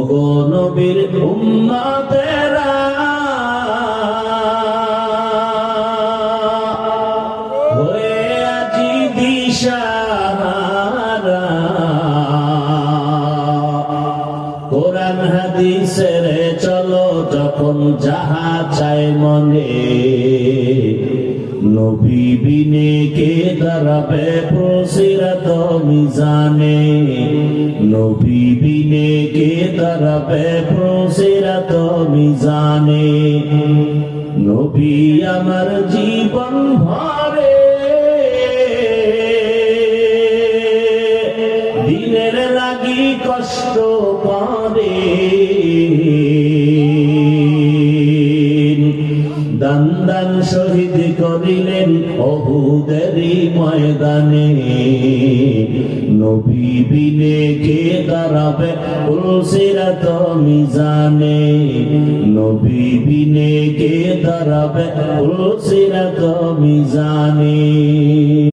ওগো নবীর উম্মতেরা হয়ে আজি দিশাহারা কোরআন হাদিসের চলো যখন যাহা চায় মনে নবী বিনে কে দাঁড়াবে প্রসিরাত মিজানে নবী বিনে কে দাঁড়াবে প্রসিরাত মিজানে নবী আমার জীবন ভরে দিনের লাগি কষ্ট করে দান দান শহীদ করিলেন উহুদেরই ময়দানে নবী বিনে কে দাঁড়াবে পুলসিরাত মিজানে নবী বিনে কে দাঁড়াবে পুলসিরাত মিজানে